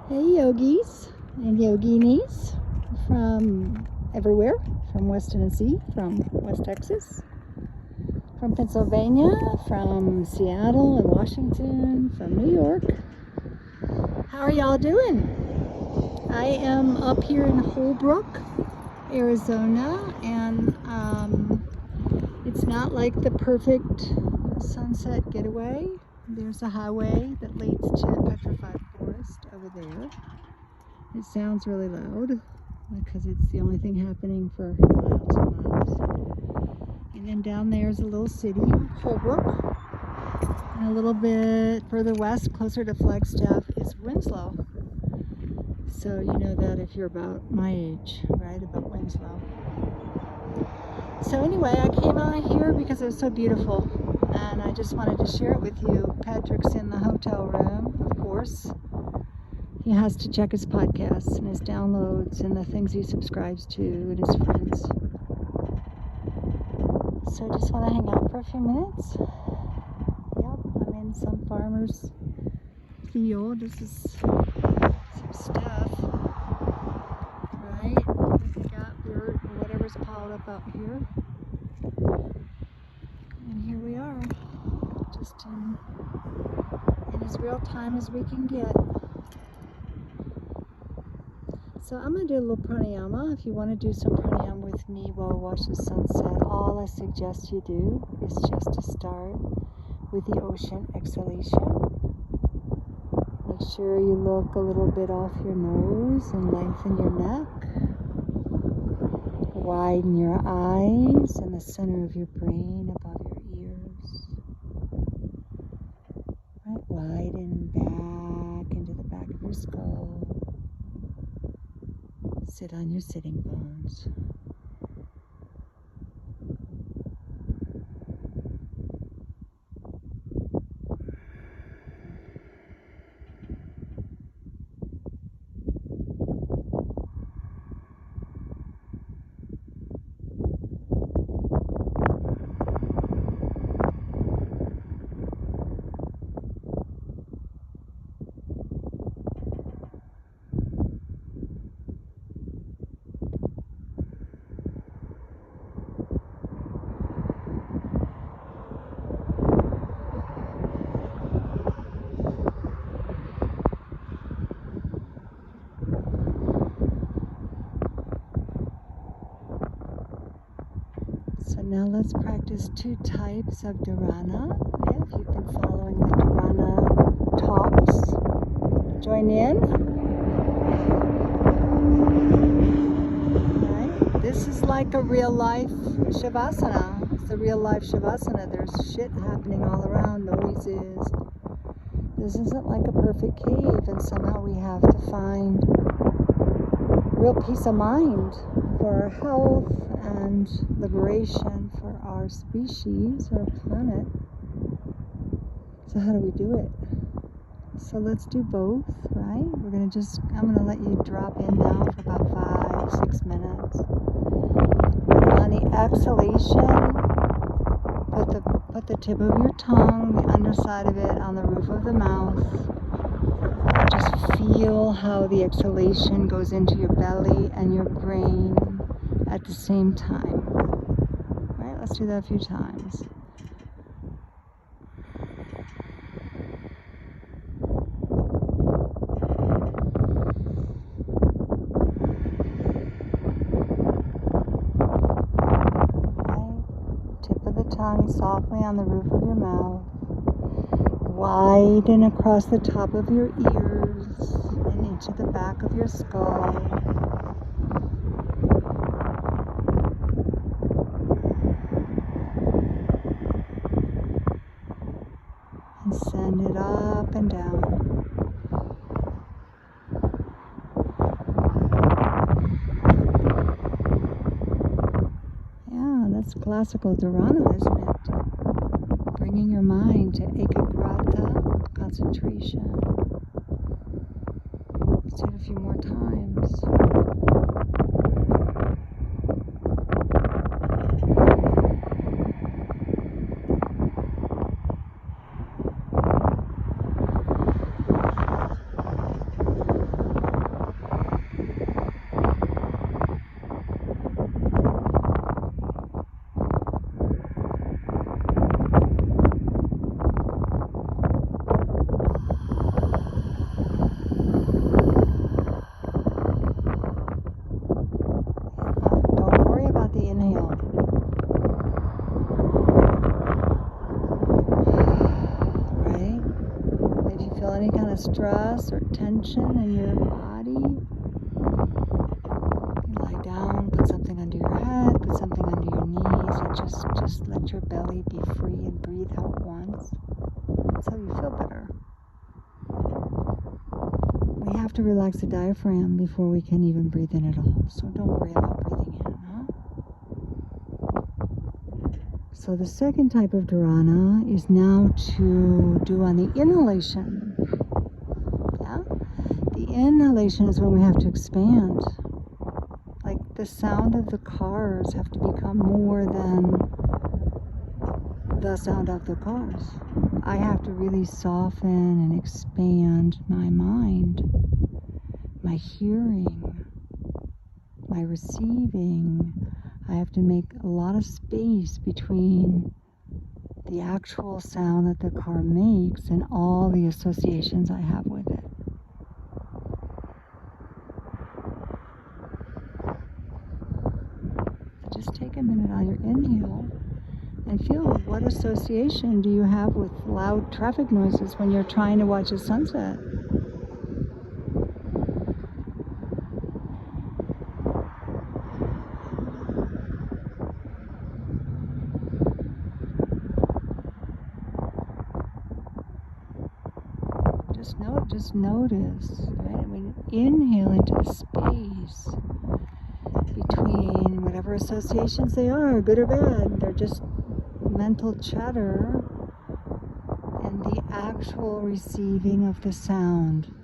Hey yogis and yoginis from everywhere, from West Tennessee, from West Texas, from Pennsylvania, from Seattle and Washington, from New York. How are y'all doing? I am up here in Holbrooke, Arizona, and it's not like the perfect sunset getaway. There's a highway that leads to the petrified forest over there. It sounds really loud because it's the only thing happening for miles and miles. And then down there's a little city, Holbrooke, and a little bit further west, closer to Flagstaff, is Winslow. So you know that if you're about my age, right, about Winslow. So anyway, I came out here because it was so beautiful, and I just wanted to share it with you. Patrick's in the hotel room, of course. He has to check his podcasts and his downloads and the things he subscribes to and his friends. So I just want to hang out for a few minutes. Yep, I'm in some farmer's field. This is some stuff, right? We got dirt or whatever's piled up out here. And here we are, just in as real time as we can get. So I'm going to do a little pranayama. If you want to do some pranayama with me while we watch the sunset, all I suggest you do is just to start with the ocean exhalation. Make sure you look a little bit off your nose and lengthen your neck. Widen your eyes in the center of your brain above your ears. Right, widen back into the back of your skull. Sit on your sitting bones. So now let's practice two types of Dharana. If you've been following the Dharana talks, join in. Right. This is like a real life Shavasana. It's a real life Shavasana. There's shit happening all around, noises. This isn't like a perfect cave, and somehow we have to find real peace of mind for our health and liberation for our species, our planet. So how do we do it? So let's do both, right? I'm gonna let you drop in now for about 5-6 minutes. And on the exhalation, put the tip of your tongue, the underside of it, on the roof of the mouth. Just feel how the exhalation goes into your belly and your brain at the same time. Right? Let's do that a few times. Right? Tip of the tongue softly on the roof of your mouth. Widen across the top of your ears and into the back of your skull. And send it up and down. Yeah, that's classical Dharana, isn't it? Bringing your mind to ekagrata, concentration. Let's do it a few more times. stress or tension in your body, you lie down, put something under your head, put something under your knees, and just let your belly be free and breathe how it wants. That's how you feel better. We have to relax the diaphragm before we can even breathe in at all. So don't worry about breathing in, huh? So the second type of dharana is now to do on the inhalation. Yeah? The inhalation is when we have to expand. Like the sound of the cars have to become more than the sound of the cars. I have to really soften and expand my mind, my hearing, my receiving. I have to make a lot of space between the actual sound that the car makes and all the associations I have with it. So just take a minute on your inhale and feel what association do you have with loud traffic noises when you're trying to watch a sunset. Just notice, right? When you inhale into the space between whatever associations they are, good or bad, they're just mental chatter, and the actual receiving of the sound.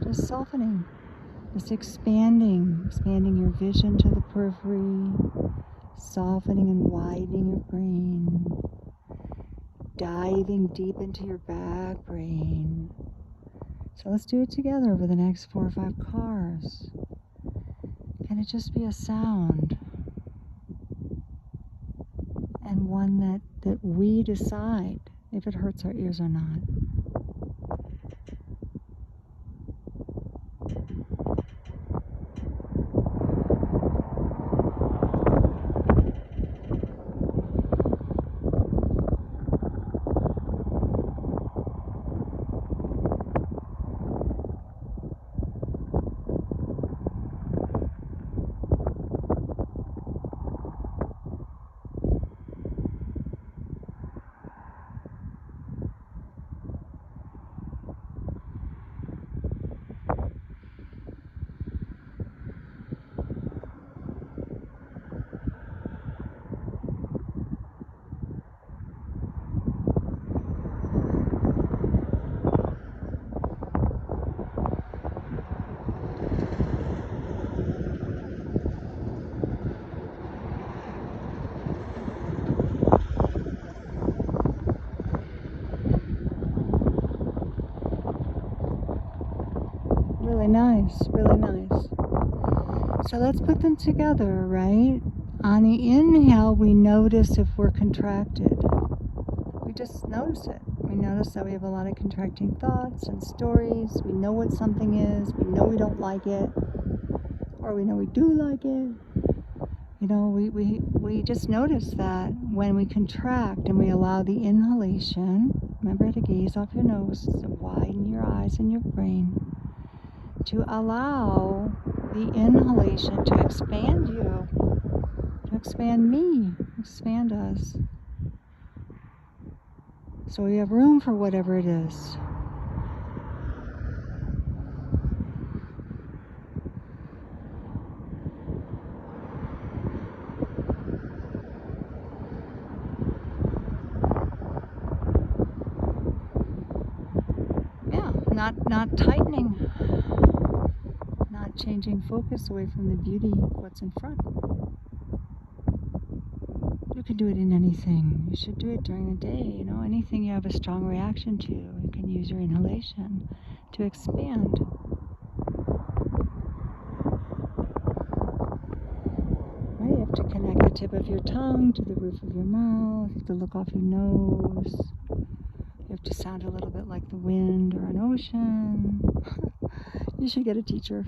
Just softening, just expanding your vision to the periphery, softening and widening your brain, diving deep into your back brain. So let's do it together over the next 4 or 5 cars. Can it just be a sound? And one that we decide if it hurts our ears or not. Really nice. So let's put them together, right? On the inhale, we notice if we're contracted. We just notice it. We notice that we have a lot of contracting thoughts and stories. We know what something is. We know we don't like it. Or we know we do like it. You know, we just notice that when we contract and we allow the inhalation, remember to gaze off your nose, to widen your eyes and your brain, to allow the inhalation to expand you, to expand me, expand us. So we have room for whatever it is. Yeah, not tightening. Not changing focus away from the beauty of what's in front. You can do it in anything. You should do it during the day. You know, anything you have a strong reaction to, you can use your inhalation to expand. Right? You have to connect the tip of your tongue to the roof of your mouth. You have to look off your nose. You have to sound a little bit like the wind or an ocean. You should get a teacher.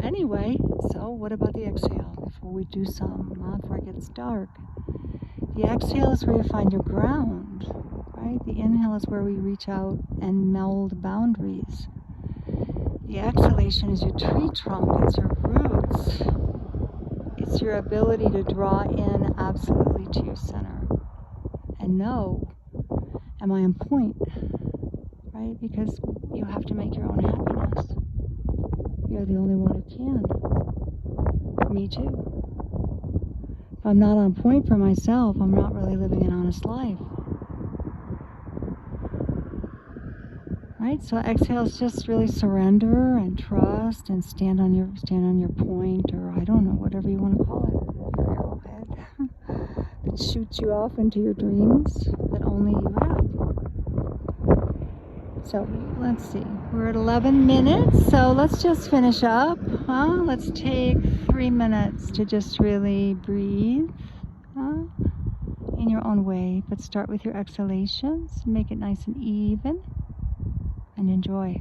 Anyway, so what about the exhale before we do some, before it gets dark? The exhale is where you find your ground, right? The inhale is where we reach out and meld boundaries. The exhalation is your tree trunk, it's your roots. It's your ability to draw in absolutely to your center and know, am I on point, right? Because you have to make your own happiness. You're the only one who can. Me too. If I'm not on point for myself, I'm not really living an honest life. Right? So exhale is just really surrender and trust and stand on your point, or I don't know, whatever you want to call it, your arrowhead that shoots you off into your dreams that only you have. So let's see, we're at 11 minutes, so let's just finish up. Let's take 3 minutes to just really breathe in your own way, but start with your exhalations, make it nice and even, and enjoy.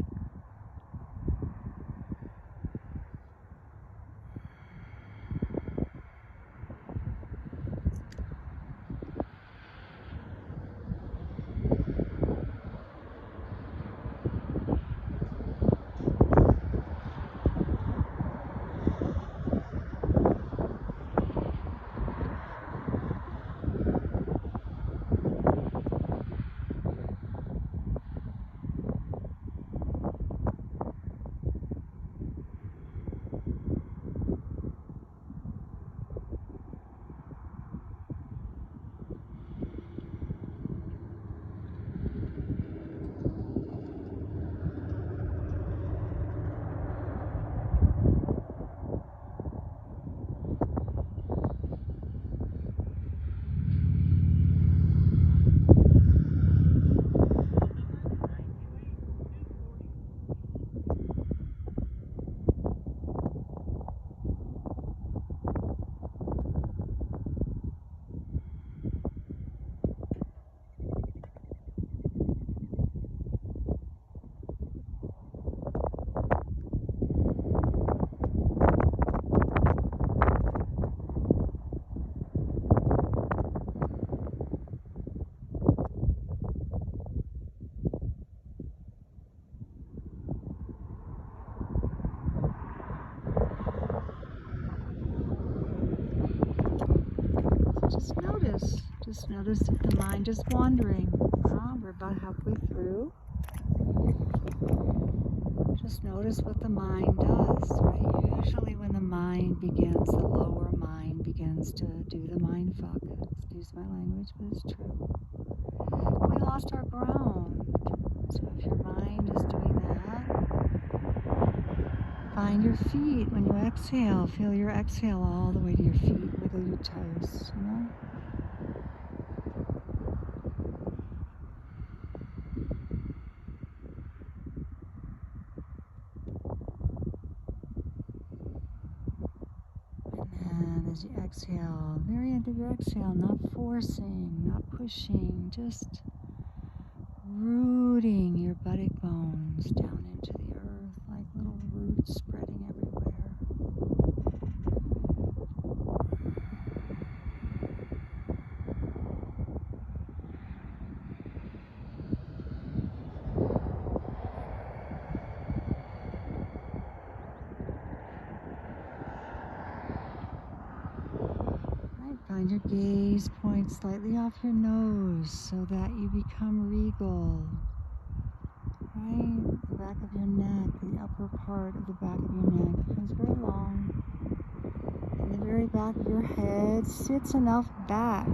Just notice if the mind is wandering. We're about halfway through. Just notice what the mind does, right? Usually when the mind begins, the lower mind begins to do the mind fuck. Excuse my language, but it's true. We lost our ground. So if your mind is doing that, find your feet. When you exhale, feel your exhale all the way to your feet. Wiggle your toes, you know? As you exhale, very end of your exhale, not forcing, not pushing, just rooting your buttock bones down into the earth like little roots spreading everywhere. Find your gaze point slightly off your nose so that you become regal. Right? The back of your neck, the upper part of the back of your neck becomes very long. And the very back of your head sits enough back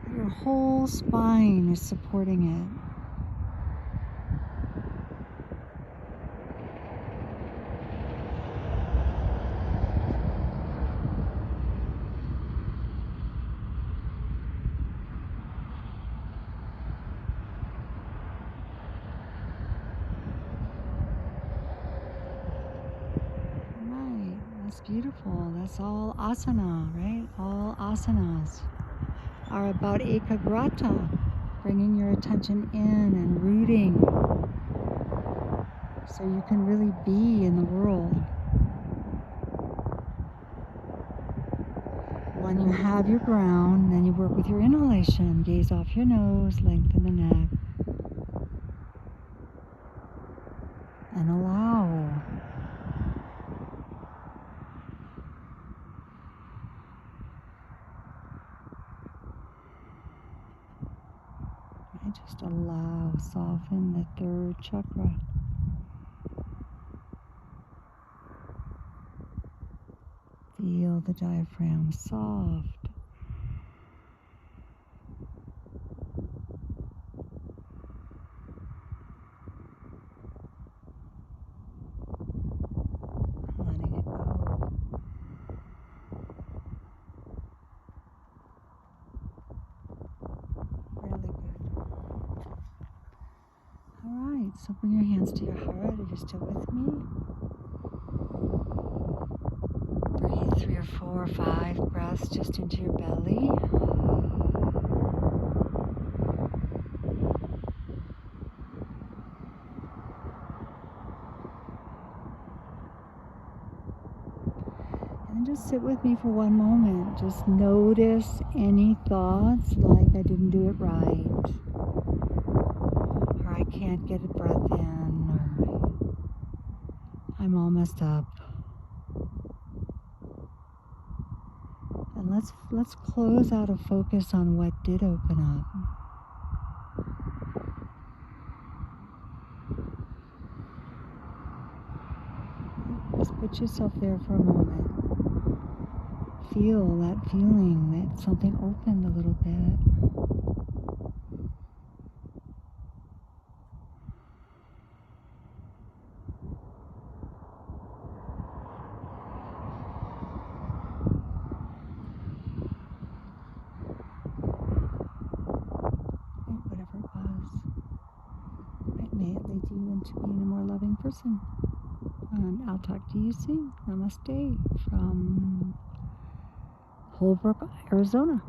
that your whole spine is supporting it. That's beautiful. That's all asana, right? All asanas are about ekagrata, bringing your attention in and rooting so you can really be in the world. When you have your ground, then you work with your inhalation. Gaze off your nose, lengthen the neck. And allow. And just allow, soften the third chakra. Feel the diaphragm soft. Letting it go. Really good. Alright, so bring your hands to your heart if you're still with me. Breathe 3 or 4 or 5 breaths just into your belly. And just sit with me for one moment. Just notice any thoughts like I didn't do it right, or I can't get a breath in, or I'm all messed up. And let's close out a focus on what did open up. Just put yourself there for a moment. Feel that feeling that something opened a little bit. Whatever it was, may it lead you into being a more loving person. And I'll talk to you soon. Namaste from Holbrooke, Arizona.